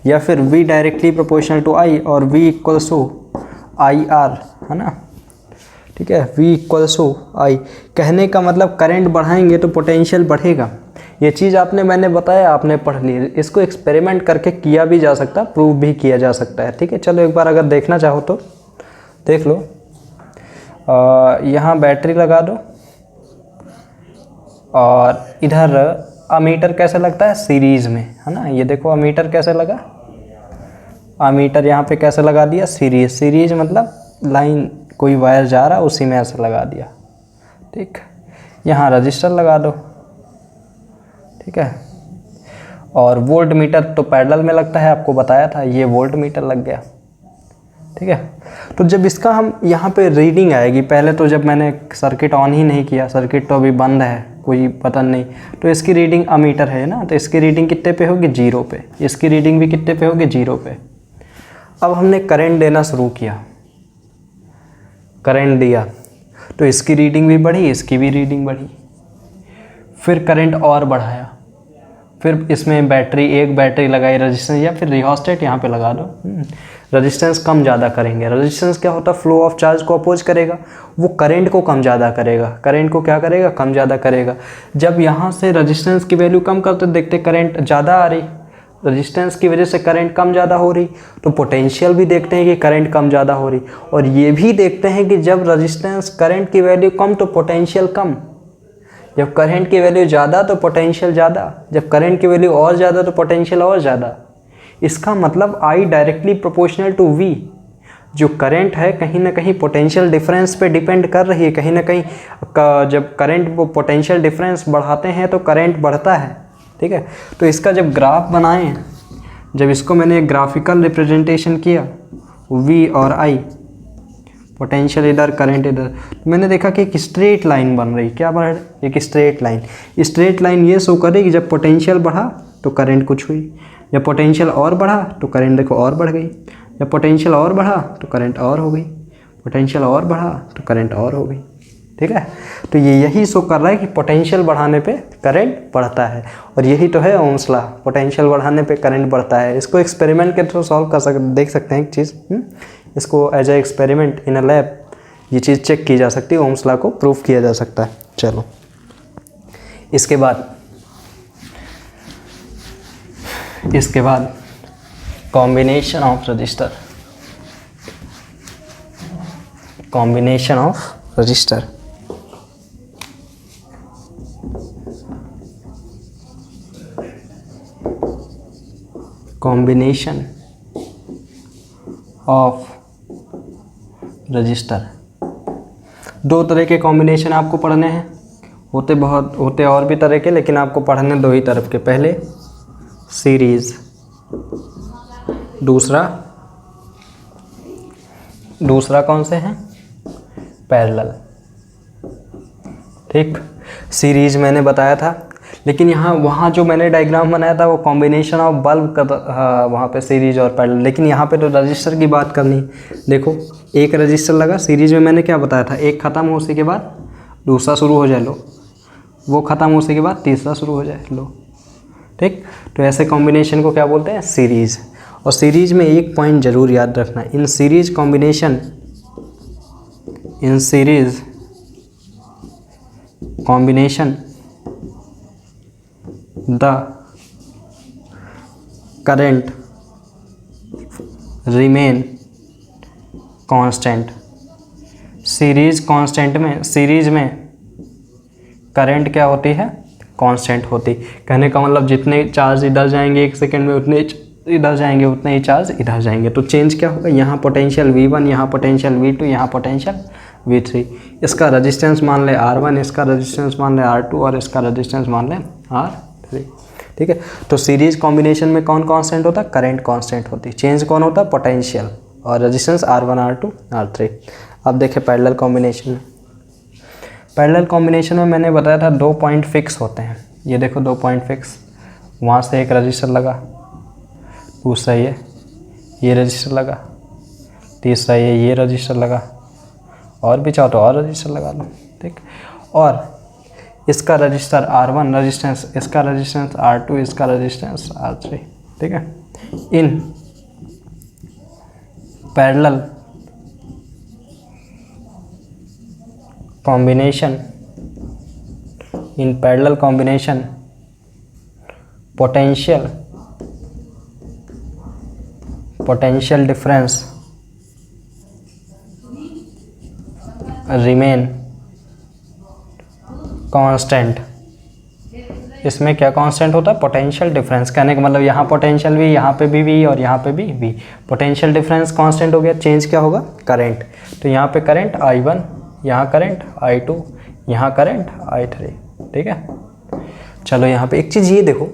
या फिर V directly proportional to I और V इक्वल्स टू IR, है ना। ठीक है, V इक्वल्स टू I, कहने का मतलब करंट बढ़ाएंगे तो पोटेंशियल बढ़ेगा। ये चीज़ मैंने बताया, आपने पढ़ ली। इसको एक्सपेरिमेंट करके किया भी जा सकता है, प्रूव भी किया जा सकता है। ठीक है, चलो एक बार अगर देखना चाहो तो देख लो। यहाँ बैटरी लगा दो और इधर अमीटर कैसे लगता है, सीरीज में, है ना। ये देखो अमीटर कैसे लगा, अमीटर यहाँ पे कैसे लगा दिया, सीरीज मतलब लाइन, कोई वायर जा रहा है उसी में ऐसे लगा दिया। ठीक, यहाँ रजिस्टर लगा दो। ठीक है, और वोल्ट मीटर तो पैरेलल में लगता है, आपको बताया था, ये वोल्ट मीटर लग गया। ठीक है, तो जब इसका हम यहाँ पे रीडिंग आएगी, पहले तो जब मैंने सर्किट ऑन ही नहीं किया, सर्किट तो अभी बंद है, कोई पता नहीं। तो इसकी रीडिंग अमीटर है ना, तो इसकी रीडिंग कितने पे होगी, 0 पे। इसकी रीडिंग भी कितने पे होगी, 0 पे। अब हमने करंट देना शुरू किया, करंट दिया तो इसकी रीडिंग भी बढ़ी, इसकी भी रीडिंग बढ़ी। फिर करंट और बढ़ाया, फिर इसमें एक बैटरी लगाई रेजिस्टेंस, या फिर रिहोस्टेट यहाँ पे लगा दो। रेजिस्टेंस कम ज़्यादा करेंगे। रेजिस्टेंस क्या होता है, फ्लो ऑफ चार्ज को अपोज करेगा, वो करंट को कम ज़्यादा करेगा। करंट को क्या करेगा, कम ज़्यादा करेगा। जब यहाँ से रेजिस्टेंस की वैल्यू कम करते देखते करंट ज़्यादा आ रही, रेजिस्टेंस की वजह से करंट कम ज़्यादा हो रही, तो पोटेंशियल भी देखते हैं कि करंट कम ज़्यादा हो रही। और ये भी देखते हैं कि जब रेजिस्टेंस करंट की वैल्यू कम तो पोटेंशियल कम, जब करंट की वैल्यू ज़्यादा तो पोटेंशियल ज़्यादा, जब करंट की वैल्यू और ज़्यादा तो पोटेंशियल और ज़्यादा। इसका मतलब I directly proportional to V। जो करंट है कहीं ना कहीं पोटेंशियल डिफरेंस पे डिपेंड कर रही है, कहीं ना कहीं जब करंट वो पोटेंशियल डिफरेंस बढ़ाते हैं तो करंट बढ़ता है, ठीक है। तो इसका जब ग्राफ बनाएं, जब इसको मैंने ग्राफिकल रिप्रेजेंटेशन किया V और I, पोटेंशियल इधर करंट इधर, तो मैंने देखा कि एक स्ट्रेट लाइन बन रही। क्या बन रही, एक स्ट्रेट लाइन। स्ट्रेट लाइन ये शो कर रही कि जब पोटेंशियल बढ़ा तो करंट कुछ हुई, जब पोटेंशियल और बढ़ा तो करंट देखो और बढ़ गई, जब पोटेंशियल और बढ़ा तो करंट और हो गई, पोटेंशियल और बढ़ा तो करंट और हो गई, ठीक है। तो ये यही शो कर रहा है कि पोटेंशियल बढ़ाने पे करंट बढ़ता है, और यही तो है ओम्स लॉ, पोटेंशियल बढ़ाने पे करंट बढ़ता है। इसको एक्सपेरिमेंट के थ्रू सॉल्व कर सकते, देख सकते हैं एक चीज़, इसको as a experiment in a lab ये चीज़ चेक की जा सकती है, ओम्स लॉ को प्रूव किया जा सकता है। चलो इसके बाद combination of register, combination of register. Combination of register, दो तरह के कॉम्बिनेशन आपको पढ़ने हैं, होते और भी तरह के, लेकिन आपको पढ़ने दो ही तरफ के। पहले सीरीज, दूसरा कौन से हैं, पैरेलल, ठीक। सीरीज मैंने बताया था, लेकिन वहाँ जो मैंने डायग्राम बनाया था वो कॉम्बिनेशन ऑफ बल्ब का था, वहाँ पे सीरीज और पैरेलल। लेकिन यहाँ पे तो रजिस्टर की बात करनी। देखो एक रजिस्टर लगा, सीरीज में मैंने क्या बताया था, एक ख़त्म हो उसी के बाद दूसरा शुरू हो जाए, लो, वो ख़त्म हो उसी के बाद तीसरा शुरू हो जाए, लो, ठीक। तो ऐसे कॉम्बिनेशन को क्या बोलते हैं, सीरीज़। और सीरीज में एक पॉइंट ज़रूर याद रखना, in series combination the current remain constant. Series में करंट क्या होती है, कांस्टेंट होती। कहने का मतलब जितने चार्ज इधर जाएंगे एक सेकेंड में उतने इधर जाएंगे, उतने ही चार्ज इधर जाएंगे। तो चेंज क्या होगा, यहाँ पोटेंशियल V1, यहाँ पोटेंशियल V2, यहाँ पोटेंशियल V3। इसका रेजिस्टेंस मान ले R1, इसका रेजिस्टेंस मान ले R2 और इसका रेजिस्टेंस मान ले R3, ठीक है। तो सीरीज कॉम्बिनेशन में कौन कांस्टेंट होता है, करंट कांस्टेंट होती। चेंज कौन होता है, पोटेंशियल, और रेजिस्टेंस R1, R2, R3। अब देखें पैरेलल कॉम्बिनेशन में। पैरेलल कॉम्बिनेशन में मैंने बताया था 2 पॉइंट फिक्स होते हैं। ये देखो 2 पॉइंट फिक्स, वहाँ से एक रजिस्टर लगा, दूसरा ये रजिस्टर लगा, तीसरा ये रजिस्टर लगा, और भी चाहो तो और रजिस्टर लगा लो, ठीक। और इसका रजिस्टर R1 रेजिस्टेंस, इसका रेजिस्टेंस R2, इसका रेजिस्टेंस R3, ठीक है। In parallel combination potential difference remain constant. इसमें क्या कांस्टेंट होता है, पोटेंशियल डिफरेंस। कहने का मतलब यहाँ पोटेंशियल भी, यहाँ पे भी V और यहाँ पे भी V, पोटेंशियल डिफरेंस कांस्टेंट हो गया। चेंज क्या होगा, करंट। तो यहाँ पे करंट I1, यहाँ करंट I2, यहाँ करंट I3, ठीक है। चलो यहाँ पे एक चीज़ ये देखो,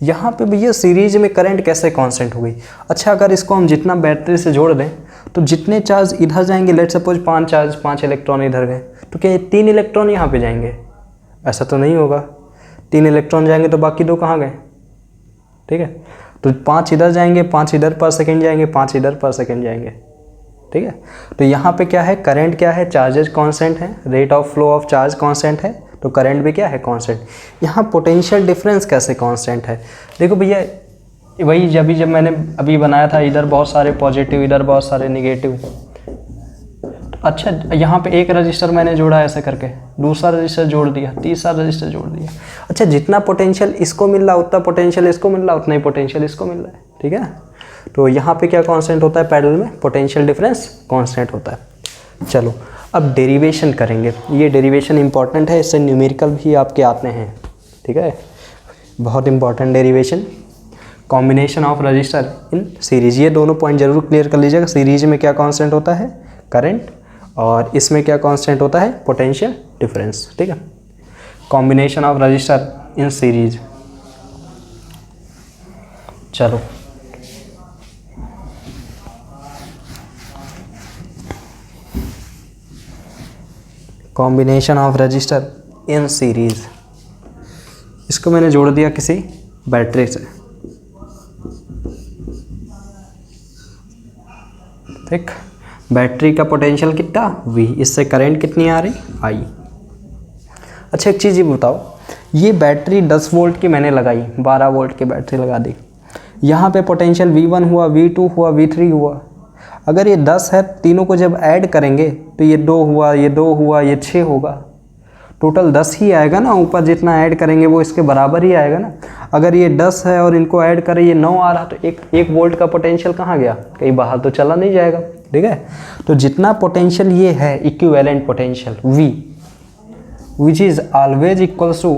यहाँ पे भैया सीरीज में करंट कैसे कांस्टेंट हो गई। अच्छा अगर इसको हम जितना बैटरी से जोड़ दें तो जितने चार्ज इधर जाएंगे, लेट सपोज 5 इलेक्ट्रॉन इधर गए, तो क्या 3 इलेक्ट्रॉन यहाँ पे जाएंगे। ऐसा तो नहीं होगा, 3 इलेक्ट्रॉन जाएंगे तो बाकी 2 कहाँ गए, ठीक है। तो 5 इधर जाएंगे, 5 इधर पर सेकेंड जाएंगे, 5 इधर पर सेकेंड जाएंगे, ठीक है। तो यहाँ पे क्या है, करंट क्या है, चार्जेज कांस्टेंट है, rate of flow of charge constant है, तो करंट भी क्या है, कांस्टेंट। यहाँ पोटेंशियल डिफरेंस कैसे कांस्टेंट है, देखो भैया वही जब मैंने अभी बनाया था, इधर बहुत सारे पॉजिटिव, इधर बहुत सारे निगेटिव। अच्छा, यहाँ पे एक रजिस्टर मैंने जोड़ा ऐसे करके, दूसरा रजिस्टर जोड़ दिया, तीसरा रजिस्टर जोड़ दिया। अच्छा, जितना पोटेंशियल इसको मिल रहा उतना पोटेंशियल इसको मिल रहा, उतना ही पोटेंशियल इसको मिल रहा है, ठीक है। तो यहाँ पे क्या कांस्टेंट होता है, पैरेलल में पोटेंशियल डिफरेंस कांस्टेंट होता है। चलो अब डेरिवेशन करेंगे, ये डेरिवेशन इंपॉर्टेंट है, इससे न्यूमेरिकल भी आपके आते हैं, ठीक है, बहुत important derivation. Combination of resistor in series, ये दोनों पॉइंट जरूर क्लियर कर लीजिएगा। सीरीज में क्या कांस्टेंट होता है, करंट, और इसमें क्या कांस्टेंट होता है, पोटेंशियल डिफरेंस, ठीक है। Combination of resistor in series, चलो combination of resistor in series, इसको मैंने जोड़ दिया किसी बैटरी से, ठीक। बैटरी का पोटेंशियल कितना, V, इससे करंट कितनी आ रही, I। अच्छा एक चीज़ ये बताओ, ये बैटरी 10 वोल्ट की मैंने लगाई, 12 वोल्ट की बैटरी लगा दी, यहाँ पे पोटेंशियल V1 हुआ, V2 हुआ, V3 हुआ। अगर ये 10 है, तीनों को जब ऐड करेंगे तो ये 2 हुआ, ये 2 हुआ, ये 6 होगा, टोटल 10 ही आएगा ना, ऊपर जितना ऐड करेंगे वो इसके बराबर ही आएगा ना। अगर ये 10 है और इनको ऐड करें, ये 9 आ रहा, तो एक वोल्ट का पोटेंशियल कहाँ गया, कहीं बाहर तो चला नहीं जाएगा, ठीक है। तो जितना पोटेंशियल ये है, equivalent potential V, which is always equals to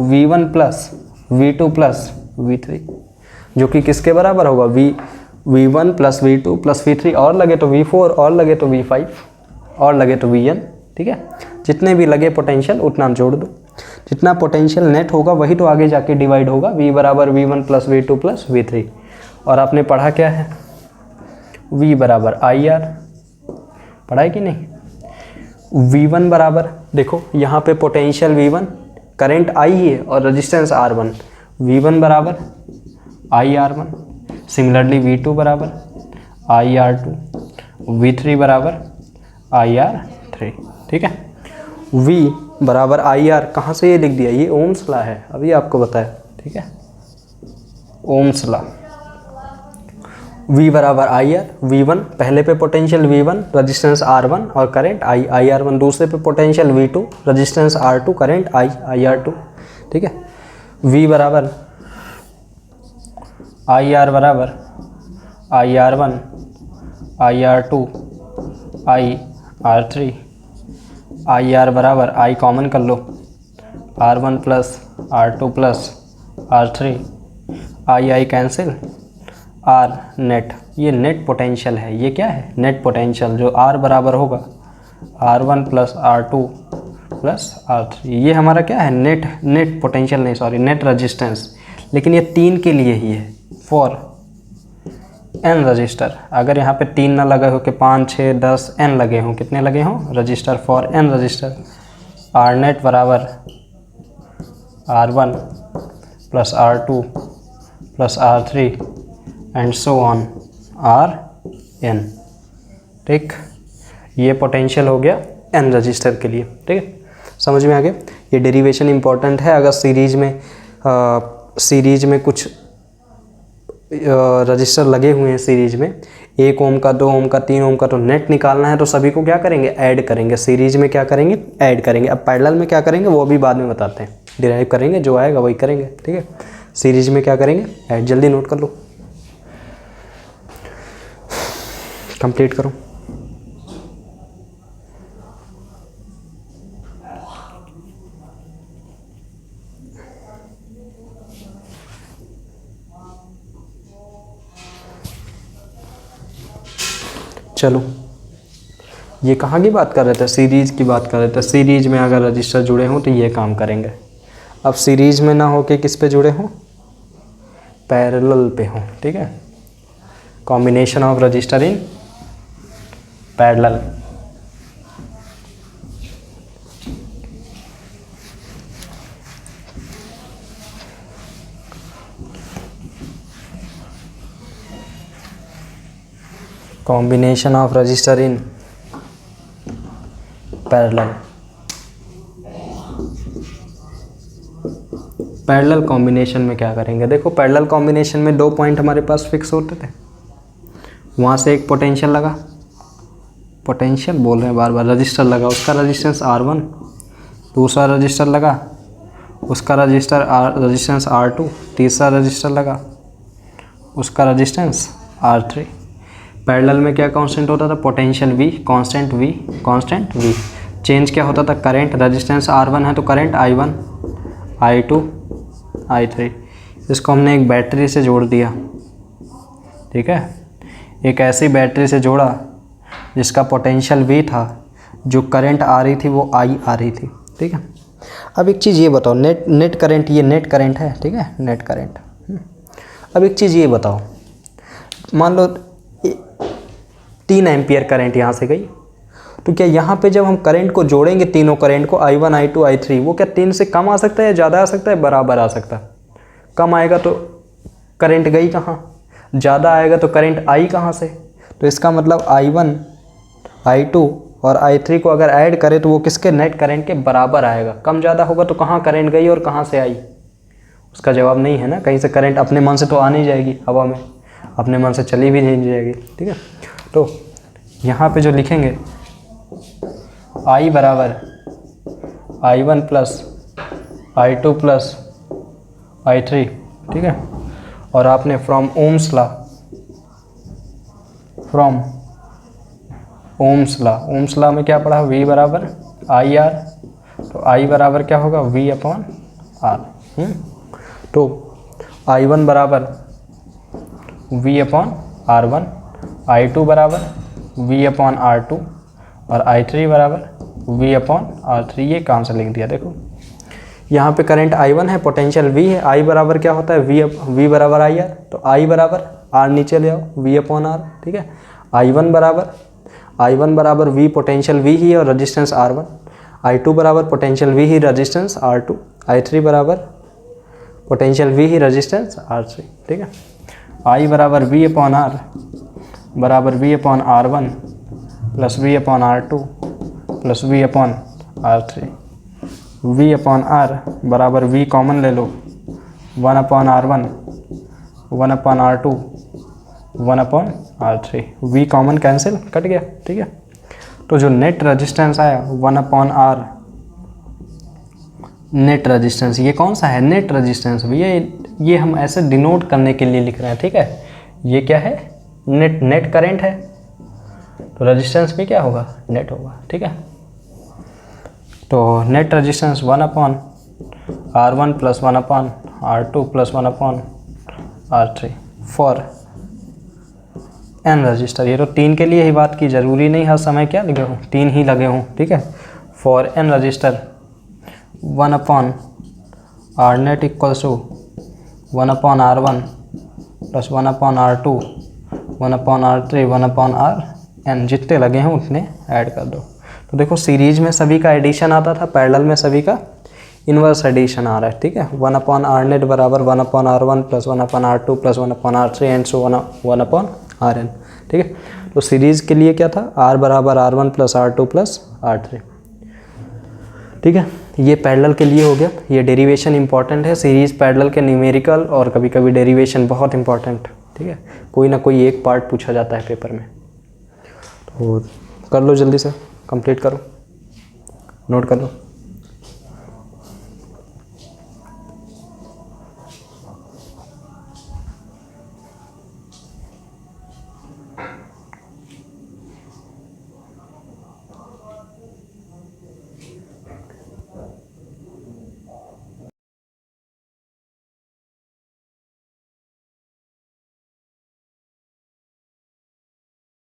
V1 plus V2 plus V3, जो कि किसके बराबर होगा, V1 plus V2 plus V3, और लगे तो V4, और लगे तो V5, और लगे तो Vn, ठीक है। जितने भी लगे पोटेंशियल उतना जोड़ दो, जितना पोटेंशियल नेट होगा वही तो आगे जाके डिवाइड होगा, V बराबर V1 plus V2 plus V3। और आपने पढ़ा क्या है, V बराबर IR, पढ़ा है कि नहीं। V1 बराबर, देखो यहाँ पे पोटेंशियल V1, करंट I ही है और रेजिस्टेंस R1, V1 बराबर IR1, सिमिलरली V2 बराबर IR2, V3 बराबर IR3, ठीक है। V बराबर IR, कहाँ से ये लिख दिया, ये ओम्स लॉ है, अभी आपको बताया, ठीक है, ओम्स लॉ। V बराबर IR, V1 पहले पे पोटेंशियल V1, रेजिस्टेंस R1 और करंट IR1, दूसरे पे potential V2, resistance R2, current IR2, ठीक है। V बराबर IR बराबर IR1 IR2 IR3, IR बराबर I कॉमन कर लो, R1 plus R2 plus R3, I cancel, R net, ये नेट पोटेंशियल है, ये क्या है, नेट पोटेंशियल, जो R बराबर होगा R1 plus R2 plus R3, ये हमारा क्या है, नेट पोटेंशियल नहीं, सॉरी, नेट रेजिस्टेंस। लेकिन ये 3 के लिए ही है, फॉर n रजिस्टर। अगर यहाँ पे 3 ना लगे हो कि 5, 6, 10 n लगे हों, कितने लगे हों, register, for n register, R net बराबर R1 plus R2 plus R3 and so on Rn, ठीक। ये पोटेंशियल हो गया n रजिस्टर के लिए, ठीक है, समझ में आ गया। ये डेरिवेशन इंपॉर्टेंट है, अगर सीरीज में कुछ रजिस्टर लगे हुए हैं सीरीज में, 1 ओम का, 2 ओम का, 3 ओम का, तो नेट निकालना है तो सभी को क्या करेंगे, ऐड करेंगे। सीरीज में क्या करेंगे, ऐड करेंगे। अब पैरेलल में क्या करेंगे वो भी बाद में बताते हैं, डिराइव करेंगे, जो आएगा वही करेंगे, ठीक है। सीरीज में क्या करेंगे, ऐड, जल्दी नोट कर लो, कंप्लीट करो। चलो, ये कहाँ की बात कर रहे थे, सीरीज़ की बात कर रहे थे। सीरीज में अगर रजिस्टर जुड़े हों तो ये काम करेंगे। अब सीरीज में ना हो के किस पे जुड़े हों, पैरेलल पे हों, ठीक है। Combination of resistor in parallel. Combination of resistor in parallel. Parallel combination में क्या करेंगे, देखो पैरेलल कॉम्बिनेशन में 2 पॉइंट हमारे पास फिक्स होते थे, वहाँ से एक पोटेंशियल लगा, पोटेंशियल बोल रहे हैं बार बार, रजिस्टर लगा, उसका रजिस्टेंस R1, दूसरा रजिस्टर लगा, उसका रजिस्टेंस R2, तीसरा रजिस्टर लगा, उसका रजिस्टेंस R3। पैरेलल में क्या कांस्टेंट होता था, potential V, constant V। Change क्या होता था, करंट, रजिस्टेंस R1 है तो करंट I1, I2, I3। इसको हमने एक बैटरी से जोड़ दिया, ठीक है, एक ऐसी बैटरी से जोड़ा जिसका पोटेंशियल V था, जो करंट आ रही थी वो I आ रही थी, ठीक है। अब एक चीज़ ये बताओ, नेट करंट, ये नेट करंट है, ठीक है, नेट करंट। अब एक चीज़ ये बताओ, मान लो 3 एम्पियर करंट यहाँ से गई, तो क्या यहाँ पे जब हम करंट को जोड़ेंगे, तीनों करंट को I1, I2, I3, वो क्या 3 से कम आ सकता है या ज़्यादा आ सकता है, बराबर आ सकता है। कम आएगा तो करंट गई कहाँ, ज़्यादा आएगा तो करंट आई कहाँ से, तो इसका मतलब I1, I2 और I3 को अगर ऐड करें तो वो किसके, नेट करंट के बराबर आएगा। कम ज़्यादा होगा तो कहाँ करंट गई और कहाँ से आई, उसका जवाब नहीं है ना, कहीं से करंट अपने मन से तो आ नहीं जाएगी, हवा में अपने मन से चली भी नहीं जाएगी, ठीक है। तो यहाँ पे जो लिखेंगे I बराबर I1 plus I2 plus I3, ठीक है, और आपने फ्रॉम ओम्स ला में क्या पढ़ा, V बराबर IR, तो I बराबर क्या होगा, V अपॉन R। तो I1 बराबर V अपॉन R1, I2 बराबर V अपॉन R2 और I3 बराबर V अपॉन R3। ये काम से लिख दिया। देखो यहाँ पे करंट I1 है, पोटेंशियल V है, I बराबर क्या होता है, V बराबर IR, तो I बराबर R नीचे ले आओ, V अपॉन R, ठीक है। I1 बराबर V, पोटेंशियल V ही है और रजिस्टेंस R1, I2 बराबर पोटेंशियल V ही, रजिस्टेंस R2, I3 बराबर पोटेंशियल V ही, रजिस्टेंस R3, ठीक है। I बराबर V अपॉन R बराबर V upon R1 plus V upon R2 plus V upon R3। V upon R बराबर V common ले लो, 1 upon R1, 1 upon R2, 1 upon R3। V common cancel, cut गया, ठीक है। तो जो नेट रेजिस्टेंस आया 1 upon R, net resistance, ये कौन सा है, नेट रेजिस्टेंस। ये हम ऐसे डिनोट करने के लिए लिख रहे हैं, ठीक है। ये क्या है, नेट करंट है, तो रेजिस्टेंस भी क्या होगा, नेट होगा, ठीक है। तो net resistance 1 upon R1 plus 1 upon R2 plus 1 upon R3 for n register. ये तो 3 के लिए ही बात की, ज़रूरी नहीं हर समय क्या लगे हों, 3 ही लगे हों, ठीक है। For n resistor 1 upon R net equals to 1 upon R1 plus 1 upon R2, 1 upon R3, 1 upon Rn, जितने लगे हैं उतने ऐड कर दो। तो देखो सीरीज में सभी का एडिशन आता था, पैरेलल में सभी का इन्वर्स एडिशन आ रहा है, ठीक है। 1 अपॉन R नेट बराबर 1 upon R1 plus 1 upon R2 plus 1 upon R3 and so 1 upon Rn, ठीक है। तो सीरीज़ के लिए क्या था, R बराबर R1 plus R2 plus R3, ठीक है। ये पैरेलल के लिए हो गया। ये डेरिवेशन इंपॉर्टेंट है, सीरीज़ पैरेलल के न्यूमेरिकल और कभी कभी डेरिवेशन बहुत इंपॉर्टेंट, ठीक है। कोई ना कोई एक पार्ट पूछा जाता है पेपर में, तो कर लो जल्दी से, कंप्लीट करो, नोट कर लो।